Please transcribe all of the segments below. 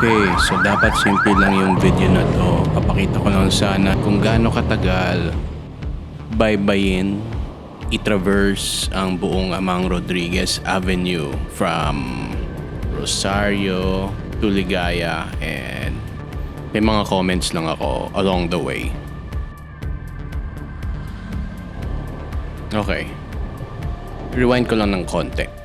Okay, so dapat simple lang yung video na to. Papakita ko lang sana kung gaano katagal baybayin i-traverse ang buong Amang Rodriguez Avenue from Rosario to Ligaya, and may mga comments lang ako along the way. Okay. Rewind ko lang ng konti.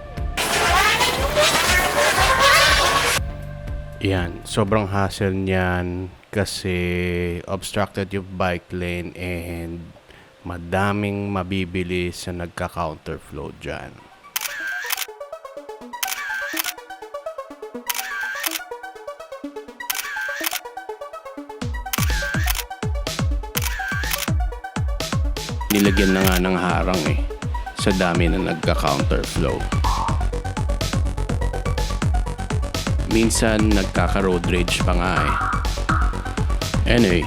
Yan, sobrang hassle niyan kasi obstructed yung bike lane and madaming mabibili sa nagka-counterflow dyan. Nilagyan na nga ng harang sa dami na nagka-counterflow. Minsan nagkaka-road rage pa nga Anyway,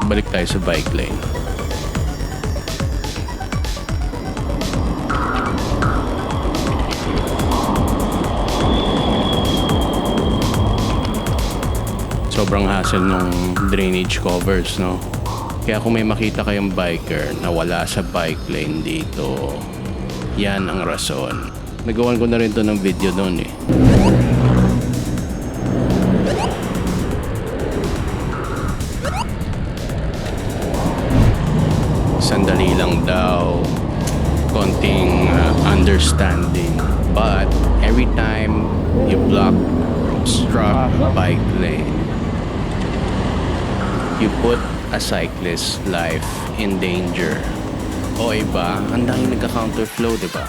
balik tayo sa bike lane. Sobrang hassle ng drainage covers, no? Kaya kung may makita kayong biker na wala sa bike lane dito, yan ang rason. Nagawan ko na rin to ng video doon Sandali lang daw, konting understanding, but every time you block, obstruct a bike lane, you put a cyclist's life in danger. O iba, ang daming nagka-counterflow, diba?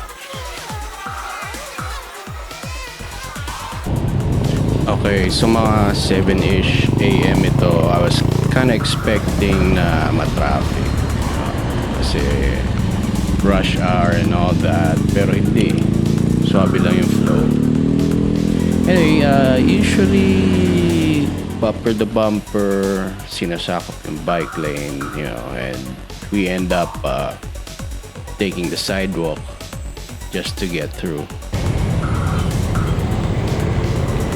Okay, so mga 7-ish AM ito, I was kinda expecting na matraffic. Kasi rush hour and all that, pero hindi. Swabe lang yung flow. Anyway, usually bumper to bumper, sinasakop yung bike lane, and we end up taking the sidewalk just to get through.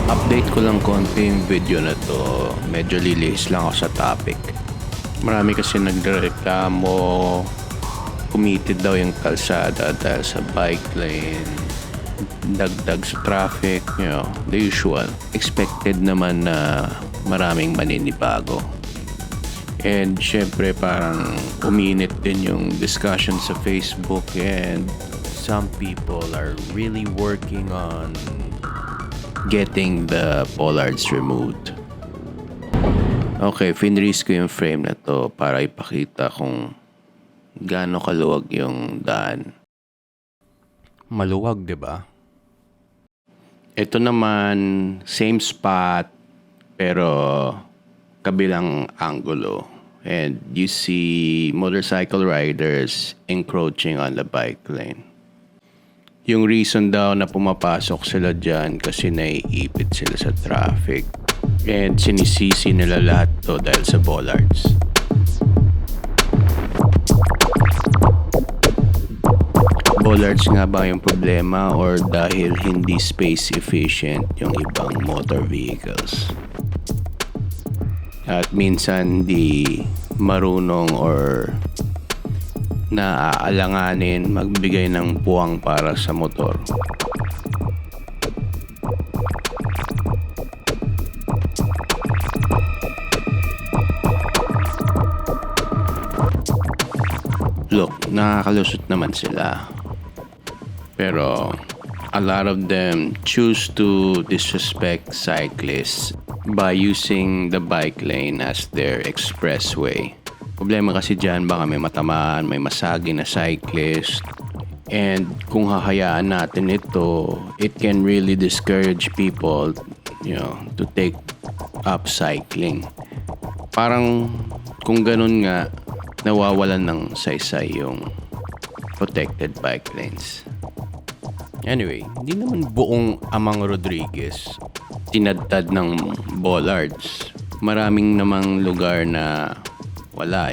Update ko lang konti yung video na to. Medyo lilis lang ako sa topic. Marami kasi nagreklamo, committed daw yung kalsada dahil sa bike lane, dagdag sa traffic, the usual. Expected naman na maraming maninibago. And syempre parang uminit din yung discussion sa Facebook, and some people are really working on getting the bollards removed. Okay, finreeze ko yung frame na to para ipakita kung gaano kaluwag yung daan. Maluwag, 'di ba? Ito naman, same spot pero kabilang angulo. And you see motorcycle riders encroaching on the bike lane. Yung reason daw na pumapasok sila dyan kasi naiipit sila sa traffic. And sinisisi nila lahat to dahil sa bollards. Bollards nga ba yung problema or dahil hindi space efficient yung ibang motor vehicles? At minsan di marunong or naaalanganin magbigay ng puwang para sa motor. Look, nakakalusot naman sila. Pero a lot of them choose to disrespect cyclists by using the bike lane as their expressway. Problema kasi dyan, baka may matamaan, may masagi na cyclist. And kung hahayaan natin ito, it can really discourage people, to take up cycling. Parang kung ganun nga, nawawalan ng saysay yung protected bike lanes. Anyway, hindi naman buong Amang Rodriguez tinadtad ng bollards. Maraming namang lugar na wala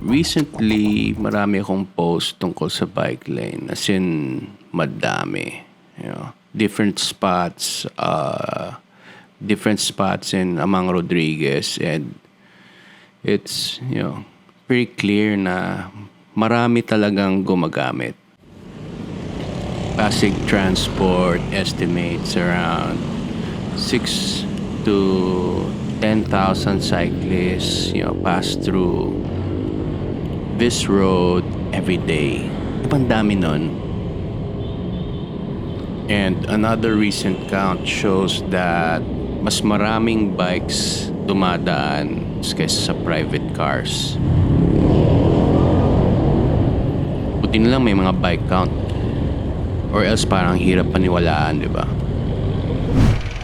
Recently, marami akong post tungkol sa bike lane. As in, madami. different spots, in Amang Rodriguez, and it's, pretty clear na marami talagang gumagamit. Pasig Transport estimates around 6 to 10,000 cyclists, pass through this road every day. Ang dami nun. And another recent count shows that mas maraming bikes dumaadaan kaysa sa private cars. Buti na lang may mga bike count. Or else parang hirap paniwalaan, di ba?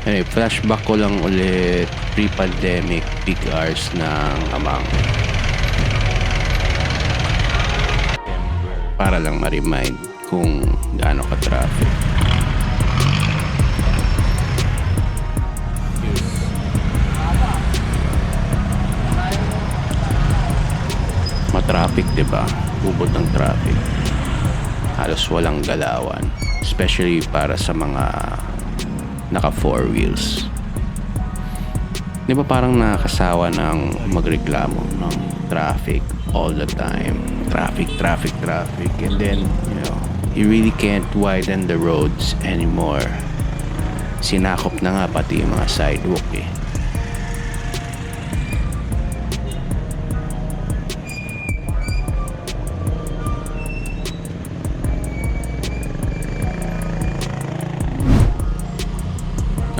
Anyway, flashback ko lang ulit pre-pandemic peak hours ng Amang. Para lang ma-remind kung gaano ka-traffic. Ma-traffic, di ba? Ubod ng traffic. Halos walang galawan, especially para sa mga naka 4 wheels. Di ba parang nakakasawa ng magreklamo ng traffic all the time? Traffic, and then you really can't widen the roads anymore. Sinakop na nga pati yung mga sidewalk eh.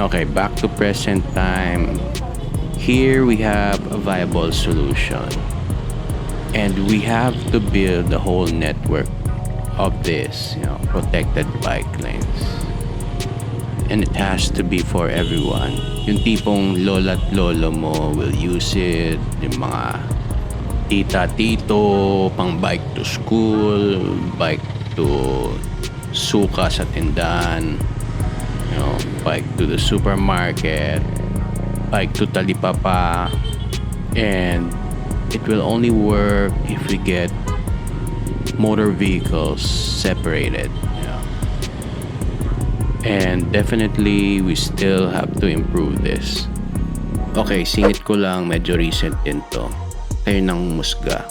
Okay, back to present time. Here we have a viable solution. And we have to build the whole network of this, protected bike lanes. And it has to be for everyone. Yung tipong lola't lolo mo will use it. Yung mga tita-tito, pang bike to school, bike to suka sa tindahan, bike to the supermarket, bike to talipapa, and it will only work if we get motor vehicles separated. And definitely we still have to improve this. Okay, singit ko lang, medyo recent din to. Kayo ng musga.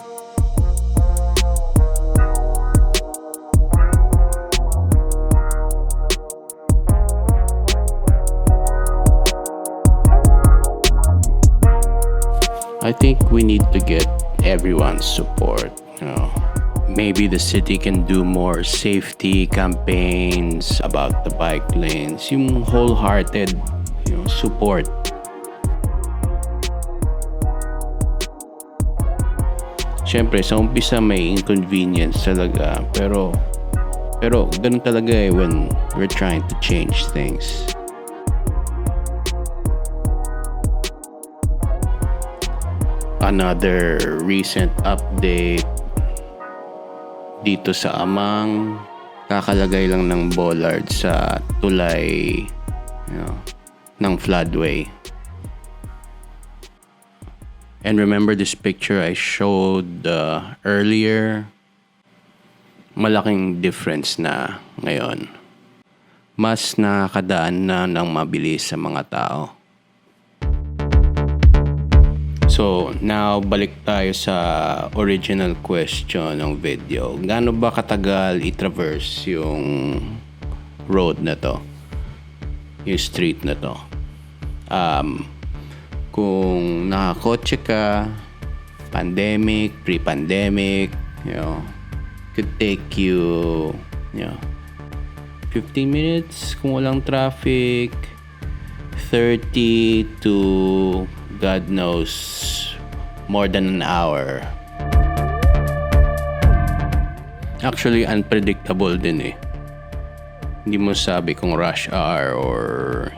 I think we need to get everyone's support. Maybe the city can do more safety campaigns about the bike lanes. Yung wholehearted, support. Siyempre, sa umpisa may inconvenience talaga. Pero ganun talaga when we're trying to change things. Another recent update dito sa Amang, kakalagay lang ng bollards sa tulay ng floodway. And remember this picture I showed earlier? Malaking difference na ngayon. Mas nakakadaan na ng mabilis sa mga tao. So, now balik tayo sa original question ng video. Gaano ba katagal i-traverse yung road na to? Yung street na to? Kung nakakotse ka, pandemic, pre-pandemic, could take you, 15 minutes kung walang traffic, 30 to God knows, more than an hour. Actually, unpredictable din eh. Hindi mo sabi kung rush hour or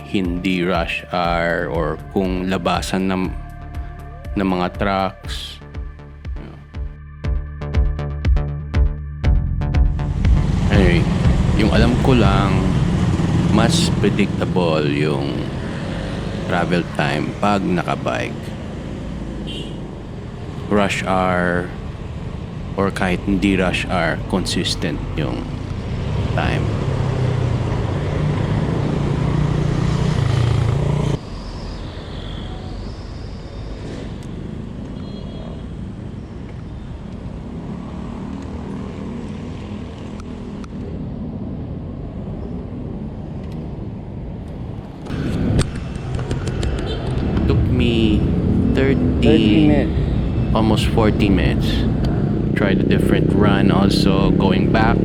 hindi rush hour or kung labasan ng mga trucks. Anyway, yung alam ko lang, mas predictable yung travel time pag nakabike. Rush hour or kahit hindi rush hour, consistent yung time. 30 minutes. almost 40 minutes. Tried a different run also going back.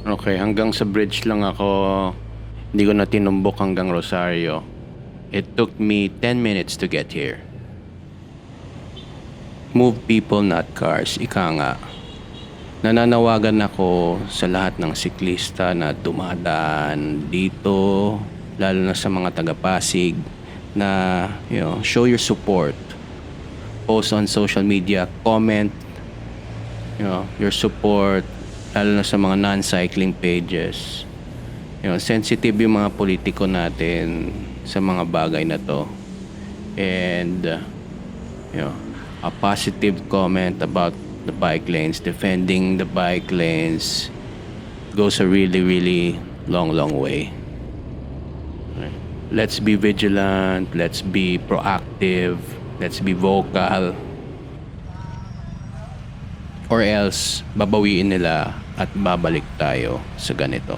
Okay, hanggang sa bridge lang ako. Hindi ko na tinumbok hanggang Rosario. It took me 10 minutes to get here. Move people, not cars. Ika nga. Nananawagan ako sa lahat ng siklista na dumaadaan dito, lalo na sa mga taga Pasig, na show your support. Post on social media, comment your support, lalo na sa mga non-cycling pages. Sensitive yung mga politiko natin sa mga bagay na to. And a positive comment about the bike lanes, defending the bike lanes, goes a really, really long way. Let's be vigilant, let's be proactive, let's be vocal, or else babawiin nila at babalik tayo sa ganito.